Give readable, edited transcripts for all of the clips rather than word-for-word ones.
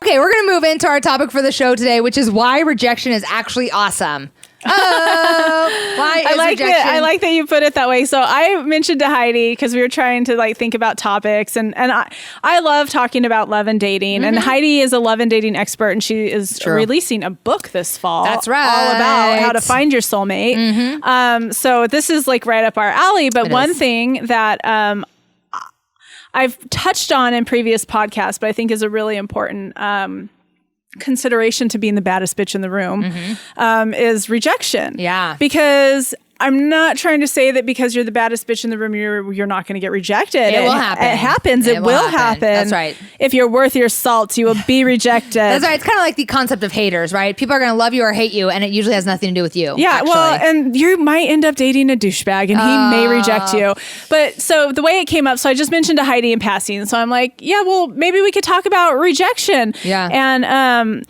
Okay, we're going to move into our topic for the show today, which is why rejection is actually awesome. Why is rejection? I like that you put it that way. So I mentioned to Heidi, because we were trying to like think about topics, and I love talking about love and dating. And Heidi is a love and dating expert, and she is releasing a book this fall. That's right. All about how to find your soulmate. So this is like right up our alley. But one thing that I've touched on in previous podcasts, but I think is a really important consideration to being the baddest bitch in the room is rejection. Yeah. Because I'm not trying to say that because you're the baddest bitch in the room, you're not going to get rejected. It will happen. It happens. It will happen. That's right. If you're worth your salt, you will be rejected. That's right. It's kind of like the concept of haters, right? People are going to love you or hate you, and it usually has nothing to do with you. Yeah, actually. well, and you might end up dating a douchebag, and he may reject you. But so the way it came up, so I just mentioned to Heidi in passing. So I'm like, yeah, well, maybe we could talk about rejection. Yeah. And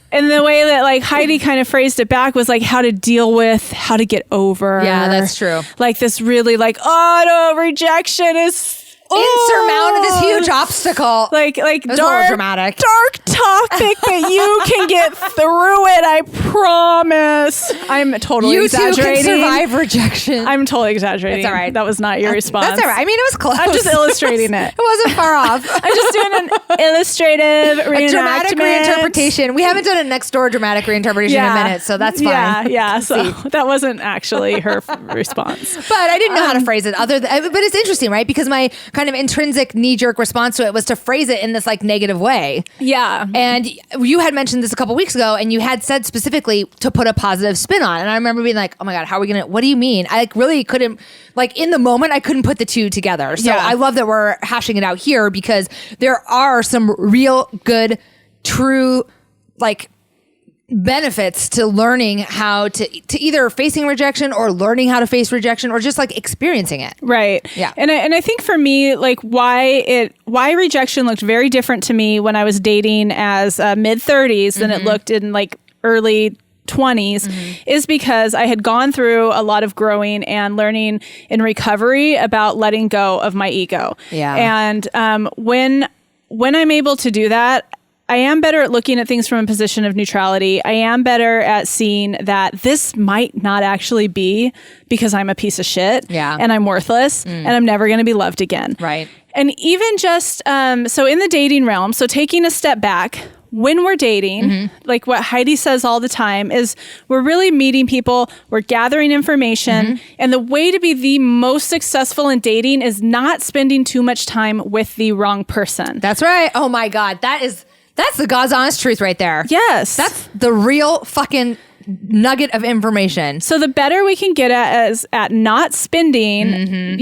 and the way that like Heidi kind of phrased it back was like how to deal with, how to get over. Yeah, that's true. Like this really like, oh no, rejection is insurmountable, this huge obstacle. Like dark, dramatic. Dark topic, but you can get through it. I promise. I'm totally exaggerating. You too can survive rejection. I'm totally exaggerating. It's all right. That was not your response. That's all right. I mean, it was close. I'm just illustrating it. It wasn't far off. I'm just doing an illustrative reenactment. A dramatic reinterpretation. We haven't done a next door dramatic reinterpretation in a minute, so that's fine. Yeah. So that wasn't actually her response. But I didn't know how to phrase it. But it's interesting, right? Because my kind of intrinsic knee-jerk response to it was to phrase it in this like negative way. Yeah. And you had mentioned this a couple weeks ago, and you had said specifically to put a positive spin on. And I remember being like, oh my God, how are we what do you mean? I like really couldn't, like in the moment, I couldn't put the two together. So I love that we're hashing it out here because there are some real good, true, like benefits to learning how to either facing rejection or learning how to face rejection or just like experiencing it. Right. Yeah. And I think for me, like why rejection looked very different to me when I was dating as mid 30s than it looked in like early 20s is because I had gone through a lot of growing and learning in recovery about letting go of my ego. Yeah. And when I'm able to do that, I am better at looking at things from a position of neutrality. I am better at seeing that this might not actually be because I'm a piece of shit and I'm worthless and I'm never going to be loved again. Right. And even just, so in the dating realm, so taking a step back, when we're dating, like what Heidi says all the time is we're really meeting people, we're gathering information, and the way to be the most successful in dating is not spending too much time with the wrong person. That's right. Oh my God. That's the God's honest truth right there. Yes. That's the real fucking nugget of information. So the better we can get at not spending,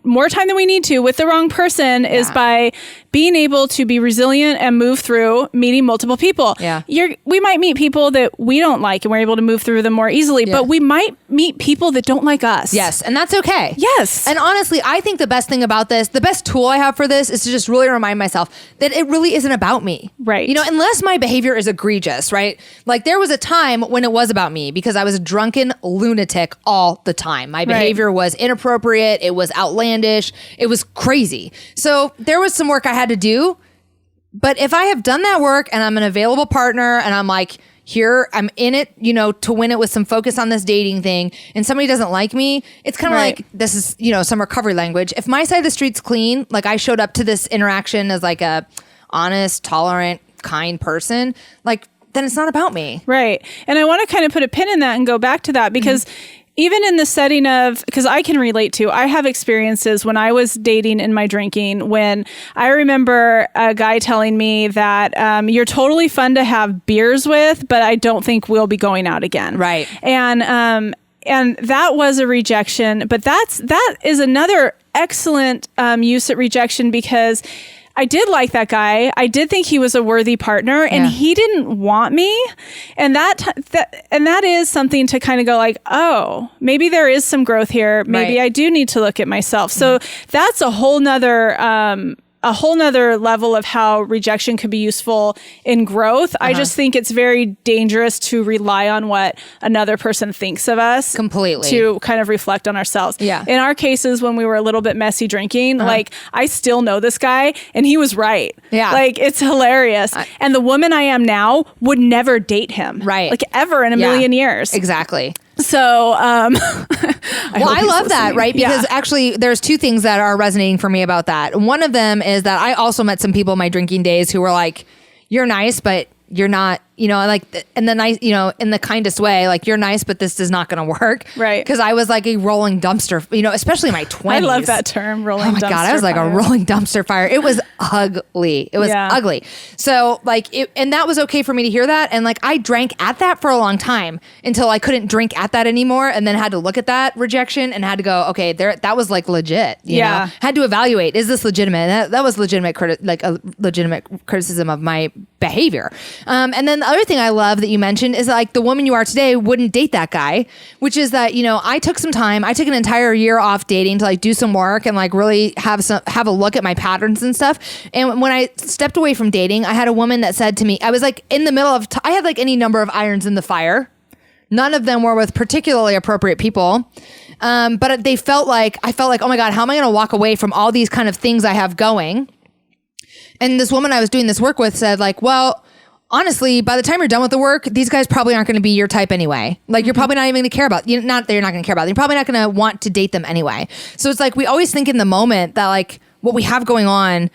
more time than we need to with the wrong person is by being able to be resilient and move through meeting multiple people. Yeah. We might meet people that we don't like and we're able to move through them more easily, but we might meet people that don't like us. Yes. And that's okay. Yes. And honestly, I think the best thing about this, the best tool I have for this is to just really remind myself that it really isn't about me. Right. Unless my behavior is egregious, right? Like there was a time when it was about me because I was a drunken lunatic all the time. My behavior was inappropriate. It was outlandish. It was crazy. So there was some work I had to do. But if I have done that work and I'm an available partner and I'm like, here, I'm in it, to win it with some focus on this dating thing, and somebody doesn't like me, it's kind of like, this is, some recovery language. If my side of the street's clean, like I showed up to this interaction as like a honest, tolerant, kind person, like then it's not about me. Right. And I want to kind of put a pin in that and go back to that because even in the setting of, because I can relate to, I have experiences when I was dating in my drinking when I remember a guy telling me that you're totally fun to have beers with, but I don't think we'll be going out again. Right. And that was a rejection, but that is another excellent use of rejection because I did like that guy. I did think he was a worthy partner and he didn't want me. And that is something to kind of go like, oh, maybe there is some growth here. Maybe I do need to look at myself. So that's a whole nother a whole nother level of how rejection could be useful in growth. I just think it's very dangerous to rely on what another person thinks of us completely to kind of reflect on ourselves. Yeah. In our cases, when we were a little bit messy drinking, like I still know this guy and he was right. Yeah. Like it's hilarious. And the woman I am now would never date him. Right. Like ever in a million years. Exactly. So, I love that, right? Because Yeah. actually there's two things that are resonating for me about that. One of them is that I also met some people in my drinking days who were like, you're nice, but you're not, you know, like, and the nice, you know, in the kindest way, like, you're nice, but this is not going to work. Right. Because I was like a rolling dumpster, you know, especially in my 20s. I love that term, rolling dumpster fire. Oh my God, I was like a rolling dumpster fire. It was ugly. It was ugly. So like, and that was okay for me to hear that. And like, I drank at that for a long time until I couldn't drink at that anymore. And then had to look at that rejection and had to go, okay, that was like legit. You know? Had to evaluate, is this legitimate? That was legitimate, like a legitimate criticism of my behavior. And then the other thing I love that you mentioned is like the woman you are today wouldn't date that guy, which is that, you know, I took some time, I took an entire year off dating to like do some work and like really have a look at my patterns and stuff. And when I stepped away from dating, I had a woman that said to me, I was like in the middle of, I had like any number of irons in the fire. None of them were with particularly appropriate people. But I felt like, oh my God, how am I going to walk away from all these kind of things I have going? And this woman I was doing this work with said like, well, honestly, by the time you're done with the work, these guys probably aren't going to be your type anyway. Like, you're probably not even going to care about, not that you're not going to care about them. You're probably not going to want to date them anyway. So it's like, we always think in the moment that like what we have going on,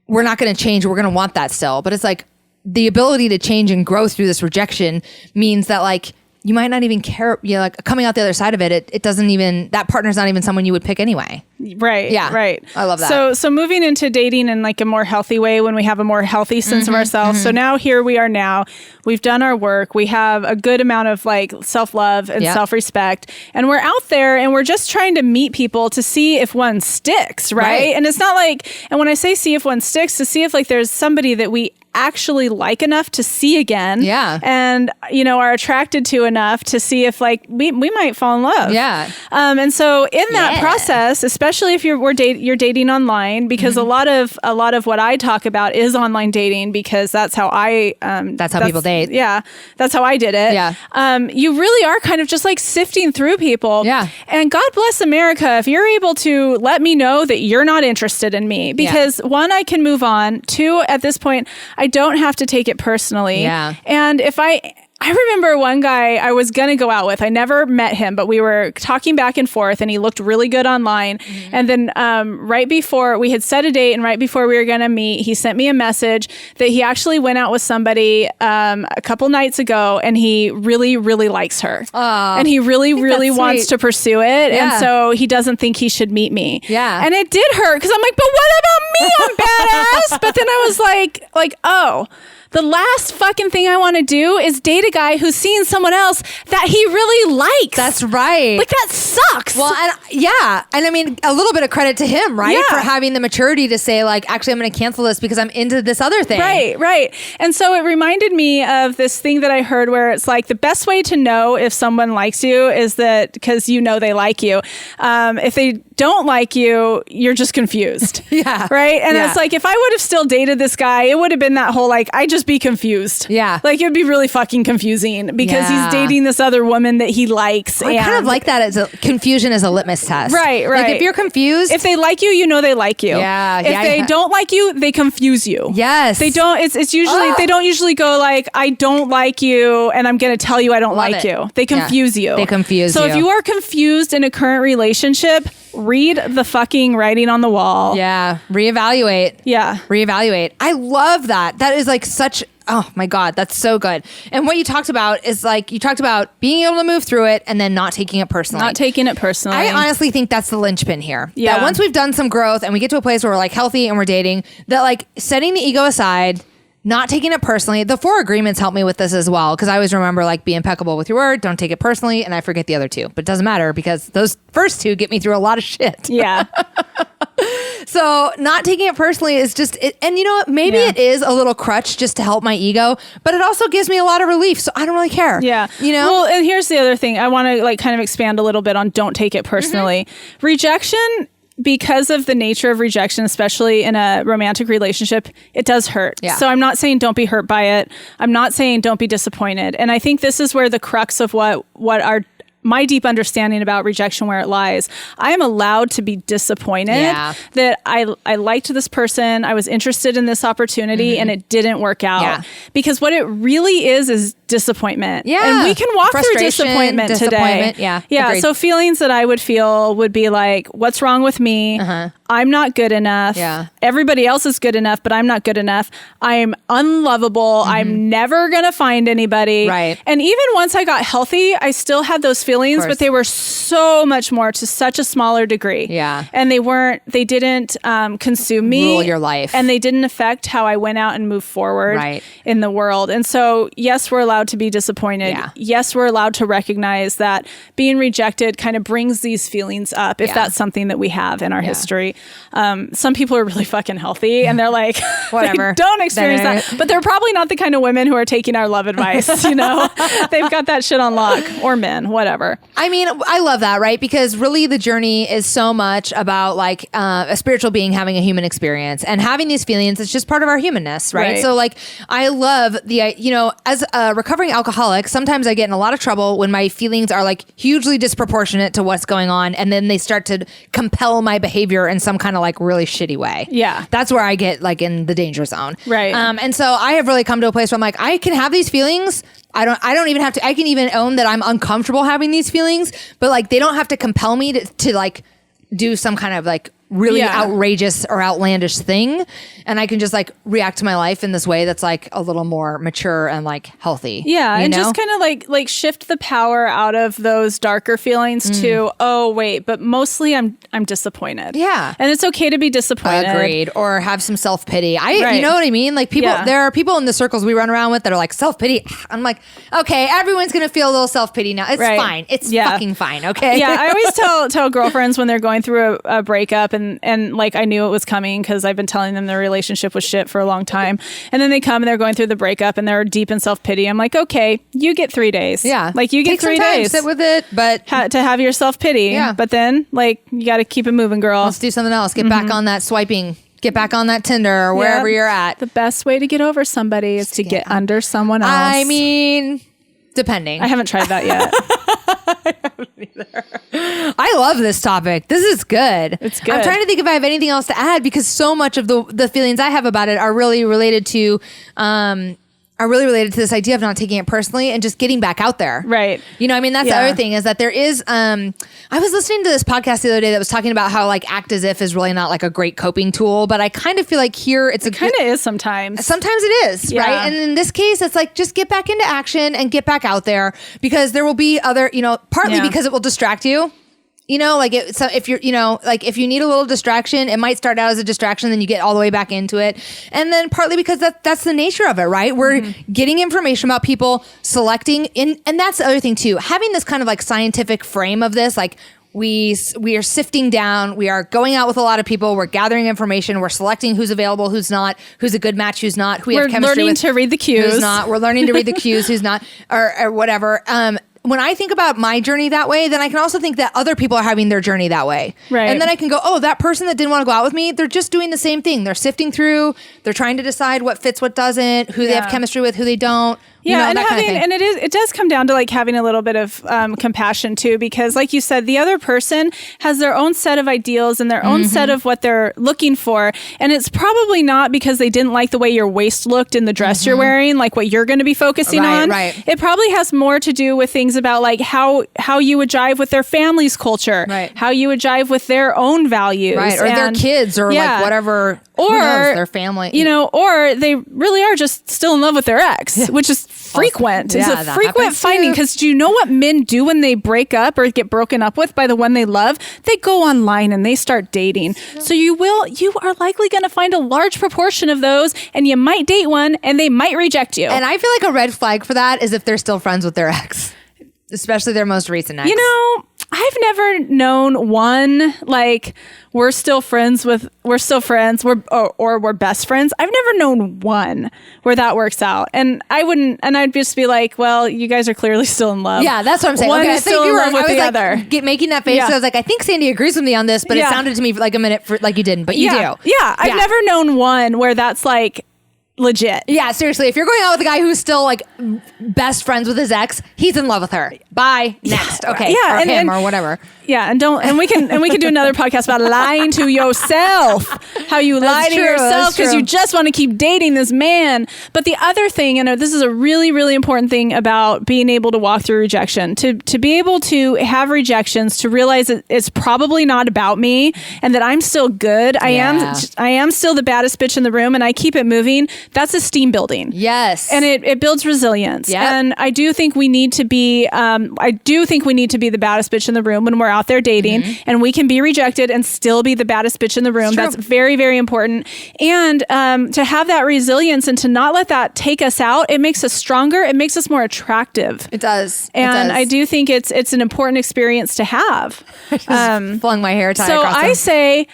we're not going to change. We're going to want that still. But it's like the ability to change and grow through this rejection means that like, you might not even care, you know, like coming out the other side of it, it doesn't even, that partner's not even someone you would pick anyway. Right. Yeah. Right. I love that. So moving into dating in like a more healthy way when we have a more healthy sense of ourselves. So now here we are now, we've done our work. We have a good amount of like self-love and self-respect, and we're out there and we're just trying to meet people to see if one sticks. Right. And it's not like, and when I say see if one sticks, to see if like there's somebody that we actually like enough to see again. Yeah. And, you know, are attracted to enough to see if like we might fall in love. Yeah. And so in that process, especially if you're dating online, because a lot of what I talk about is online dating, because that's how that's how people date. Yeah. That's how I did it. Yeah. You really are kind of just like sifting through people. Yeah. And God bless America if you're able to let me know that you're not interested in me, because one, I can move on. Two, at this point, I don't have to take it personally. Yeah. And if I remember one guy I was going to go out with. I never met him, but we were talking back and forth and he looked really good online. And then right before we had set a date and right before we were going to meet, he sent me a message that he actually went out with somebody a couple nights ago and he really, really likes her. And he really, really wants to pursue it. Yeah. And so he doesn't think he should meet me. Yeah. And it did hurt because I'm like, but what about me? I'm badass. But then I was like, oh, the last fucking thing I want to do is date a guy who's seeing someone else that he really likes. That's right. Like, that sucks. Well, and I mean, a little bit of credit to him, right? Yeah. For having the maturity to say, like, actually, I'm going to cancel this because I'm into this other thing. Right. And so it reminded me of this thing that I heard where it's like the best way to know if someone likes you is that because you know they like you. If they don't like you, you're just confused. Yeah. Right? And it's like, if I would have still dated this guy, it would have been that whole, like, I just be confused. Yeah. Like, it would be really fucking confusing because he's dating this other woman that he likes. I kind of like that as a confusion as a littess test. Right. Like, if you're confused. If they like you, you know they like you. Yeah. If they don't like you, they confuse you. Yes. They don't, it's usually, they don't usually go like, I don't like you and I'm going to tell you I don't like you. They confuse you. They confuse you. So if you are confused in a current relationship, read the fucking writing on the wall. Yeah. Reevaluate. Yeah. Reevaluate. I love that. That is like such, oh my God, that's so good. And what you talked about is like, you talked about being able to move through it and then not taking it personally. Not taking it personally. I honestly think that's the linchpin here. Yeah. That once we've done some growth and we get to a place where we're like healthy and we're dating, that like setting the ego aside, not taking it personally. The 4 agreements help me with this as well, because I always remember like be impeccable with your word, don't take it personally, and I forget the other 2. But it doesn't matter because those first 2 get me through a lot of shit. Yeah. So not taking it personally is just, and you know what, maybe it is a little crutch just to help my ego, but it also gives me a lot of relief. So I don't really care. Yeah. You know? Well, and here's the other thing. I want to like kind of expand a little bit on don't take it personally. Rejection because of the nature of rejection, especially in a romantic relationship, it does hurt. Yeah. So I'm not saying don't be hurt by it. I'm not saying don't be disappointed. And I think this is where the crux of what my deep understanding about rejection, where it lies. I am allowed to be disappointed that I liked this person. I was interested in this opportunity and it didn't work out. Yeah. Because what it really is disappointment. Yeah. And we can walk through disappointment today. Yeah. Yeah. Agreed. So feelings that I would feel would be like, what's wrong with me? I'm not good enough. Yeah. Everybody else is good enough, but I'm not good enough. I'm unlovable. I'm never going to find anybody. Right. And even once I got healthy, I still had those feelings, but they were so much more to such a smaller degree. Yeah. And they didn't consume me. Rule your life. And they didn't affect how I went out and moved forward Right. in the world. And so, yes, we're allowed to be disappointed. Yeah. Yes, we're allowed to recognize that being rejected kind of brings these feelings up if that's something that we have in our history. Some people are really fucking healthy and they're like, whatever. they don't experience that. But they're probably not the kind of women who are taking our love advice, you know? They've got that shit on lock, or men, whatever. I mean, I love that, right? Because really the journey is so much about like a spiritual being having a human experience and having these feelings. It's just part of our humanness, right? So like, I love as a recovering alcoholic, sometimes I get in a lot of trouble when my feelings are like hugely disproportionate to what's going on. And then they start to compel my behavior in some kind of like really shitty way. Yeah. That's where I get like in the danger zone. Right. And so I have really come to a place where I'm like, I can have these feelings. I don't even have to, I can even own that I'm uncomfortable having these feelings, but like, they don't have to compel me to like do some kind of like really outrageous or outlandish thing. And I can just like react to my life in this way that's like a little more mature and like healthy. Yeah. And know? just kind of like shift the power out of those darker feelings to, oh wait, but mostly I'm disappointed. Yeah. And it's okay to be disappointed. Agreed. Or have some self-pity. Right. You know what I mean? Like people, there are people in the circles we run around with that are like self-pity. I'm like, okay, everyone's going to feel a little self-pity now. It's fine. It's fucking fine. Okay. Yeah. I always tell girlfriends when they're going through a breakup and like I knew it was coming because I've been telling them their relationship was shit for a long time. And then they come and they're going through the breakup and they're deep in self-pity. I'm like, okay, you get 3 days. Yeah. Like you get Take 3 some time, days. sit with it, but to have your self-pity. Yeah. But then like you got to keep it moving, girl. let's do something else. Get back on that swiping. Get back on that Tinder or wherever you're at. The best way to get over somebody is to get under someone else. I mean, depending. I haven't tried that yet. I haven't either. I love this topic. This is good. It's good. I'm trying to think if I have anything else to add because so much of the feelings I have about it are really related to this idea of not taking it personally and just getting back out there. Right. You know, I mean, that's the other thing is that there is, I was listening to this podcast the other day that was talking about how like act as if is really not like a great coping tool, but I kind of feel like here it kind of is sometimes. Sometimes it is, right? And in this case, it's like, just get back into action and get back out there because there will be other, partly because it will distract you. Like so if you're, like if you need a little distraction, it might start out as a distraction, then you get all the way back into it. And then partly because that's the nature of it, right? We're getting information about people, selecting and that's the other thing too, having this kind of like scientific frame of this, like we are sifting down, we are going out with a lot of people, we're gathering information, we're selecting who's available, who's not, who's a good match, who's not, who we have chemistry with. We're learning to read the cues. Who's not. We're learning to read the cues, who's not, or whatever. When I think about my journey that way, then I can also think that other people are having their journey that way. Right. And then I can go, oh, that person that didn't want to go out with me, they're just doing the same thing. They're sifting through, they're trying to decide what fits, what doesn't, who they have chemistry with, who they don't. Yeah, that kind of thing. And it does come down to like having a little bit of compassion too, because like you said, the other person has their own set of ideals and their own set of what they're looking for. And it's probably not because they didn't like the way your waist looked in the dress you're wearing, like what you're going to be focusing on. Right. It probably has more to do with things about like how you would jive with their family's culture, how you would jive with their own values. Right. Or their kids or like whatever, or who knows, their family. Or they really are just still in love with their ex, which is frequent. It's a frequent finding because do you know what men do when they break up or get broken up with by the one they love? They go online and they start dating. So you are likely going to find a large proportion of those, and you might date one and they might reject you. And I feel like a red flag for that is if they're still friends with their ex, especially their most recent ex. I've never known one, like, we're still friends, or we're best friends. I've never known one where that works out. And I'd just be like, well, you guys are clearly still in love. Yeah, that's what I'm saying. One Okay, is still in love with the other. Making that face, so I was like, I think Sandy agrees with me on this, but it sounded to me like a minute like you didn't, but you do. Yeah, I've never known one where that's like legit. Yeah, seriously, if you're going out with a guy who's still like best friends with his ex, he's in love with her. Bye. Next. Okay. Yeah, or him or whatever. Yeah, and we can do another podcast about lying to yourself. How you lie to yourself because you just want to keep dating this man. But the other thing, and this is a really, really important thing about being able to walk through rejection, to be able to have rejections, to realize that it's probably not about me and that I'm still good. I am still the baddest bitch in the room, and I keep it moving. That's esteem building. Yes. And it builds resilience. Yep. And I do think we need to be the baddest bitch in the room when we're out there dating, and we can be rejected and still be the baddest bitch in the room. That's very, very important. And to have that resilience and to not let that take us out, it makes us stronger. It makes us more attractive. It does. And I do think it's an important experience to have. Flung my hair tie so across I them. say,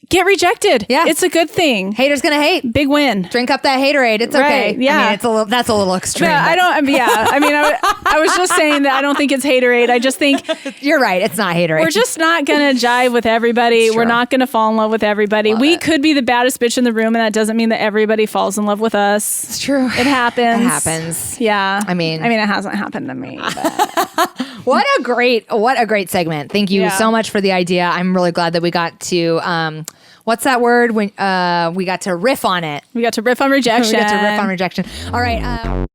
get rejected. Yeah. It's a good thing. Haters gonna hate. Big win. Drink up that haterade. It's okay. Right, yeah. I mean, that's a little extreme. Yeah, I was just saying that I don't think it's haterade. I just think you're right. It's not haterade. we're just not going to jive with everybody. We're not going to fall in love with everybody. We could be the baddest bitch in the room, and that doesn't mean that everybody falls in love with us. It's true. It happens. It happens. Yeah. I mean, it hasn't happened to me. But. What a great segment. Thank you so much for the idea. I'm really glad that we got to what's that word when we got to riff on it. We got to riff on rejection. All right.